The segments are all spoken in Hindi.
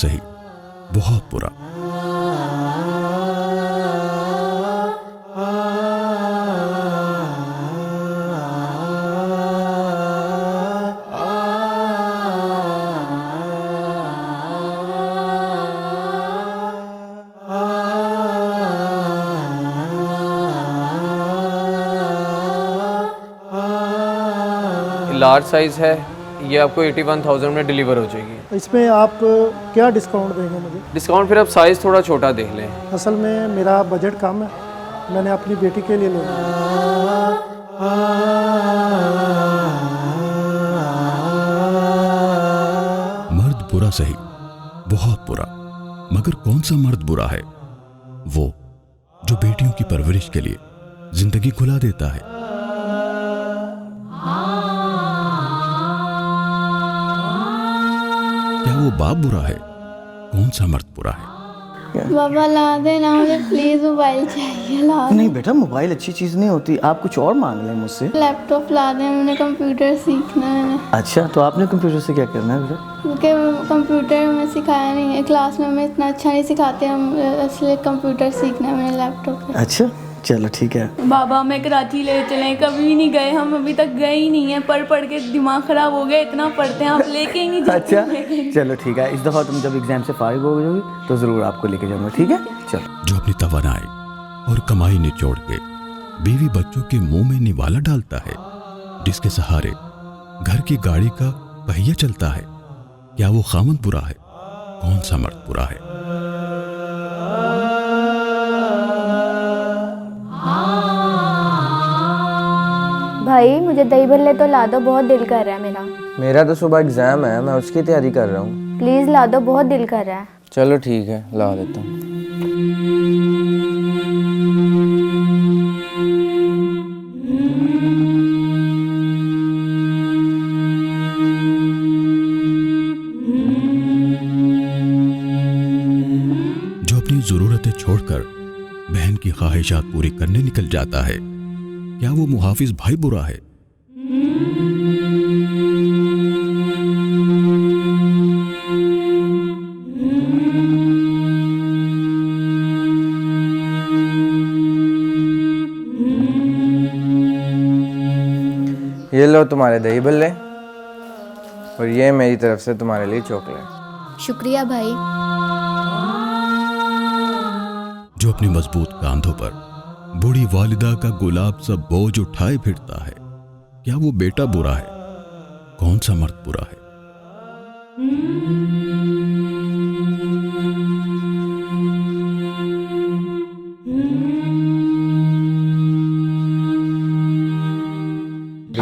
सही, बहुत बुरा। लार्ज साइज़ है, ये आपको 81,000 में डिलीवर हो जाएगी। इसमें आप क्या डिस्काउंट देंगे मुझे? डिस्काउंट फिर आप साइज़ थोड़ा छोटा देख लें। असल में मेरा बजट कम है, मैंने अपनी बेटी के लिए लेना है। मर्द बुरा सही, बहुत बुरा, मगर कौन सा मर्द बुरा है? वो जो बेटियों की परवरिश के लिए जिंदगी खुला देता है। क्या वो बाप बुरा है? कौन सा मर्द बुरा है? बाबा ला देना, मुझे प्लीज मोबाइल चाहिए, ला दे। नहीं बेटा, मोबाइल अच्छी चीज़ नहीं होती, आप कुछ और मांग लें मुझसे। लैपटॉप ला दे, मैंने कंप्यूटर सीखना है। अच्छा, तो आपने कंप्यूटर से क्या करना है बेटा? क्योंकि कंप्यूटर में सिखाया नहीं है, क्लास में हमें इतना अच्छा नहीं सिखाते हम, इसलिए कंप्यूटर सीखना है मैंने लैपटॉप पे। अच्छा, चलो ठीक है। बाबा हमें कराची ले चलें, कभी नहीं गए हम, अभी तक गए ही नहीं है, पढ़ के दिमाग ख़राब हो गया, इतना पढ़ते हैं, आप लेके ही नहीं जाते। अच्छा चलो ठीक है, इस दफ़ा तुम जब एग्ज़ाम से फारिग हो जाओगी तो ज़रूर आपको लेके जाऊँगा, ठीक है? चलो। जो अपनी तवानाई और कमाई निचोड़ के बीवी बच्चों के मुंह में निवाला डालता है, जिसके सहारे घर की गाड़ी का पहिया चलता है, क्या वो खामद बुरा है? कौन सा मर्द बुरा है? भाई मुझे दही भल्ले तो ला दो, बहुत दिल कर रहा है मेरा। मेरा तो सुबह एग्ज़ाम है, मैं उसकी तैयारी कर रहा हूँ। प्लीज़ ला दो, बहुत दिल कर रहा है। चलो ठीक है, ला देता हूँ। जो अपनी ज़रूरतें छोड़कर बहन की ख्वाहिशात पूरी करने निकल जाता है, क्या वो मुहाफिज भाई बुरा है? ये लो तुम्हारे दही भल्ले, और ये मेरी तरफ से तुम्हारे लिए चॉकलेट। शुक्रिया भाई। जो अपनी मजबूत कांधों पर बूढ़ी वालिदा का गुलाब सा बोझ उठाए फिरता है, क्या वो बेटा बुरा है? कौन सा मर्द बुरा है?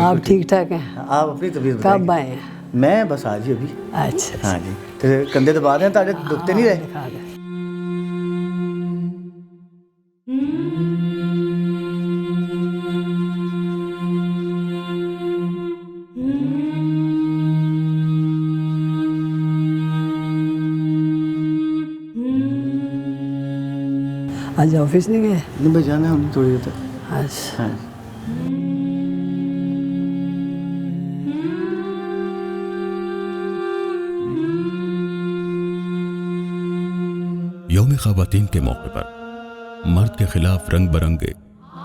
आप ठीक ठाक हैं? आप अपनी तबीयत कब बताइए। आए हैं? मैं बस आज ही अभी। अच्छा हाँ जी, तो कंधे दबा दें, तारे दुखते नहीं रहे। दिखा दें। आज ऑफिस नहीं गए? नहीं भाई, जाना है हमने थोड़ी देर तक। अच्छा। हाँ। यौम ख़वातीन के मौके पर मर्द के खिलाफ रंग बरंगे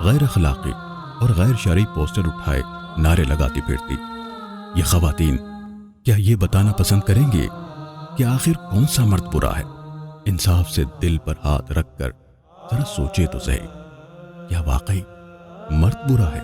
गैर अखलाकी और गैर शरई पोस्टर उठाए नारे लगाती फिरती ये ख़वातीन क्या ये बताना पसंद करेंगे कि आखिर कौन सा मर्द बुरा है? इंसाफ से दिल पर हाथ रखकर जरा सोचे तो सही, क्या वाकई मर्द बुरा है?